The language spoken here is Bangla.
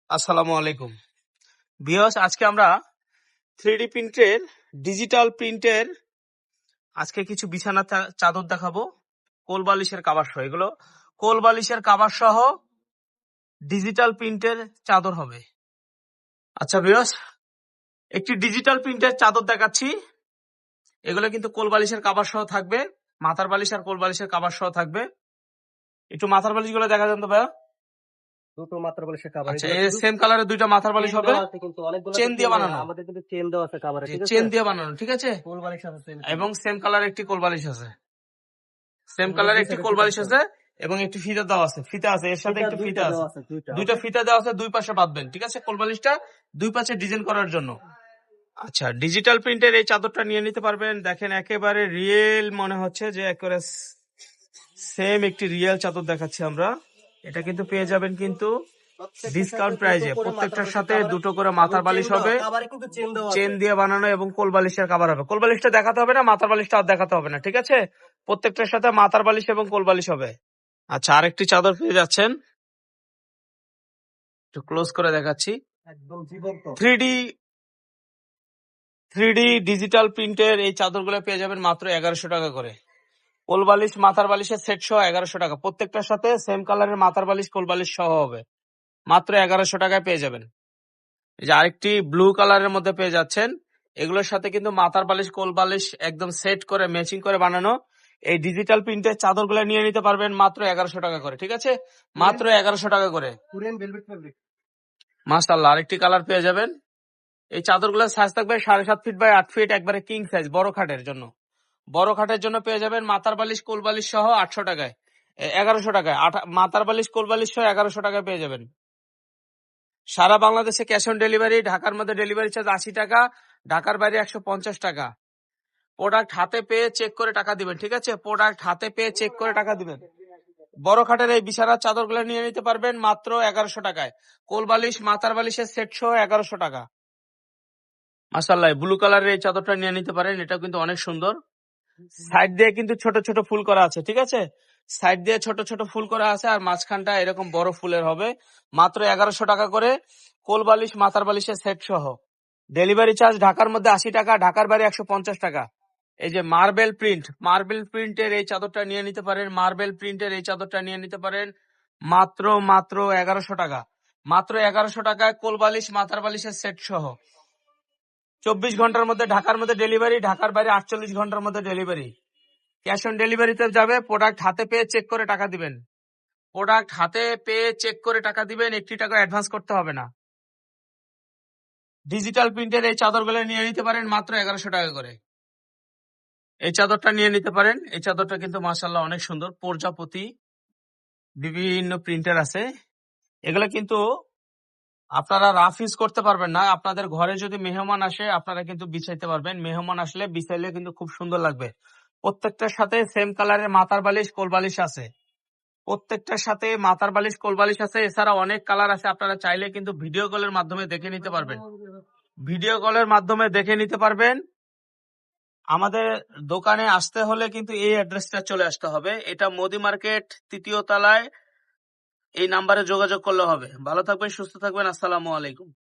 আসসালামু আলাইকুম ভিউয়ার্স, আজকে আমরা 3D প্রিন্টের ডিজিটাল প্রিন্টের আজকে কিছু বিছানা চাদর দেখাবো। কোল বালিশের কভার সহ, এগুলো কোল বালিশের কভার সহ ডিজিটাল প্রিন্টের চাদর হবে। আচ্ছা ভিউয়ার্স, একটি ডিজিটাল প্রিন্টের চাদর দেখাচ্ছি। এগুলো কিন্তু কোল বালিশের কভার সহ থাকবে, মাথার বালিশ আর কোল বালিশের কভার সহ থাকবে। একটু মাথার বালিশ গুলো দেখা যান তো ভাইয়া। দুটো মাত্র বালিশের কভার। আচ্ছা, এই সেম কালারের দুইটা মাথার বালিশ হবে, কিন্তু অনেকগুলো চেন দিয়ে বানানো। আমাদের কিন্তু চেন দেওয়া আছে কভারে, ঠিক আছে? চেন দিয়ে বানানো, ঠিক আছে। কোল বালিশ আছে এবং সেম কালার একটি কোল বালিশ আছে, সেম কালার একটি কোল বালিশ আছে এবং একটি ফিতা দেওয়া আছে, ফিতা আছে এর সাথে একটি ফিতা আছে, দুইটা ফিতা দেওয়া আছে, দুই পাশে বাঁধবেন, ঠিক আছে। কোল বালিশটা দুই পাশে ডিজাইন করার জন্য। আচ্ছা, ডিজিটাল প্রিন্টের এই চাদরটা নিয়ে নিতে পারবেন। দেখেন একেবারে রিয়েল মনে হচ্ছে যে একেবারে সেম একটি রিয়েল চাদর দেখাচ্ছি আমরা। এটা কিন্তু পেয়ে যাবেন কিন্তু ডিসকাউন্ট প্রাইজে। প্রত্যেকটার সাথে দুটো করে মাথার বালিশ হবে, চেন দিয়ে বানানো, এবং কোল বালিশের কভার হবে। কোল বালিশটা দেখাতে হবে না, মাথার বালিশটা আর দেখাতে হবে না, ঠিক আছে। প্রত্যেকটার সাথে মাথার বালিশ এবং কোল বালিশ হবে। আচ্ছা, আরেকটি চাদর পেয়ে যাচ্ছেন, একটু ক্লোজ করে দেখাচ্ছি। একদম জীবন্ত 3D ডিজিটাল প্রিন্টের এই চাদরগুলো পেয়ে যাবেন মাত্র 1100 টাকা করে। কোল বালিশ মাথার বালিশের সেট সহ 1100 টাকা। প্রত্যেকটার সাথে সেম কালারের মাথার বালিশ কোল বালিশ সহ হবে, মাত্র 1100 টাকায় পেয়ে যাবেন। এই যে আরেকটি ব্লু কালারের মধ্যে পেয়ে যাচ্ছেন, এগুলোর সাথে কিন্তু মাথার বালিশ কোল বালিশ একদম সেট করে ম্যাচিং করে বানানো এই ডিজিটাল প্রিন্টের চাদরগুলো নিয়ে নিতে পারবেন মাত্র 1100 টাকা করে, ঠিক আছে। মাত্র 1100 টাকা করে। মাশাআল্লাহ, আরেকটি কালার পেয়ে যাবেন। এই চাদরগুলোর সাইজ থাকবে 7.5 ফিট বাই 8 ফিট, একবারে কিং সাইজ, বড় খাটের জন্য। বড় খাটের জন্য পেয়ে যাবেন মাথার বালিশ কোল বালিশ সহ 800 টাকায়, 1100 টাকায়। মাথার বালিশ কোল বালিশ সহ 1100 টাকায় পেয়ে যাবেন। সারা বাংলাদেশে ক্যাশ অন ডেলিভারি। ঢাকার মধ্যে ডেলিভারি চার্জ 80 টাকা, ঢাকার বাইরে 150 টাকা। প্রোডাক্ট হাতে পেয়ে চেক করে টাকা দিবেন, ঠিক আছে। প্রোডাক্ট হাতে পেয়ে চেক করে টাকা দিবেন। বড় খাটের এই বিছানার চাদরগুলো নিয়ে নিতে পারবেন মাত্র 1100 টাকায়। কোল বালিশ মাথার বালিশের সেট সহ 1100 টাকা। মাশাআল্লাহ, ব্লু কালারের এই চাদরটা নিয়ে নিতে পারেন, এটা কিন্তু অনেক সুন্দর। সাইড দিয়ে কিন্তু ছোট ছোট ফুল করা আছে, ঠিক আছে। সাইড দিয়ে ছোট ছোট ফুল করা আছে, আর মাঝখানটা এরকম বড় ফুলের হবে। মাত্র 1100 টাকা করে কোল বালিশ মাথার বালিশের সেট সহ। ডেলিভারি চার্জ ঢাকার মধ্যে 80 টাকা, ঢাকার বাইরে 150 টাকা। এই যে মার্বেল প্রিন্টের এই চাদরটা নিয়ে নিতে পারেন, মার্বেল প্রিন্টের এই চাদরটা নিয়ে নিতে পারেন মাত্র 1100 টাকা। মাত্র 1100 টাকায় কোল বালিশ মাথার বালিশের সেট সহ। 24 ঘন্টার মধ্যে ঢাকার মধ্যে ডেলিভারি, ঢাকার বাইরে 48 ঘন্টার মধ্যে ডেলিভারি। ক্যাশ অন ডেলিভারিতে যাবে, প্রোডাক্ট হাতে পেয়ে চেক করে টাকা দিবেন। প্রোডাক্ট হাতে পেয়ে চেক করে টাকা দিবেন, 1 টাকা অ্যাডভান্স করতে হবে না। ডিজিটাল প্রিন্টের এই চাদরগুলো নিয়ে নিতে পারেন মাত্র 1100 টাকা করে। এই চাদরটা নিয়ে নিতে পারেন, এই চাদরটা কিন্তু মাশাআল্লাহ অনেক সুন্দর। প্রজাপতি বিভিন্ন প্রিন্টার আছে, এগুলো কিন্তু আপনারা রাফ ইউজ করতে পারবেন না। আপনাদের ঘরে যদি মেহমান আসে আপনারা কিন্তু বিছাইতে পারবেন, মেহমান আসলে বিছাইলে কিন্তু খুব সুন্দর লাগবে। প্রত্যেকটার সাথে সেম কালারের মাথার বালিশ কোল বালিশ আছে, প্রত্যেকটার সাথে মাথার বালিশ কোল বালিশ আছে। এছাড়া অনেক কালার আছে, আপনারা চাইলে কিন্তু ভিডিও কলের মাধ্যমে দেখে নিতে পারবেন। ভিডিও কলের মাধ্যমে দেখে নিতে পারবেন। আমাদের দোকানে আসতে হলে কিন্তু এই অ্যাড্রেসটা চলে আসতে হবে, এটা মোদি মার্কেট 3য় তলায়। এই নাম্বারে যোগাযোগ করলে হবে। ভালো থাকবেন, সুস্থ থাকবেন। আসসালামু আলাইকুম।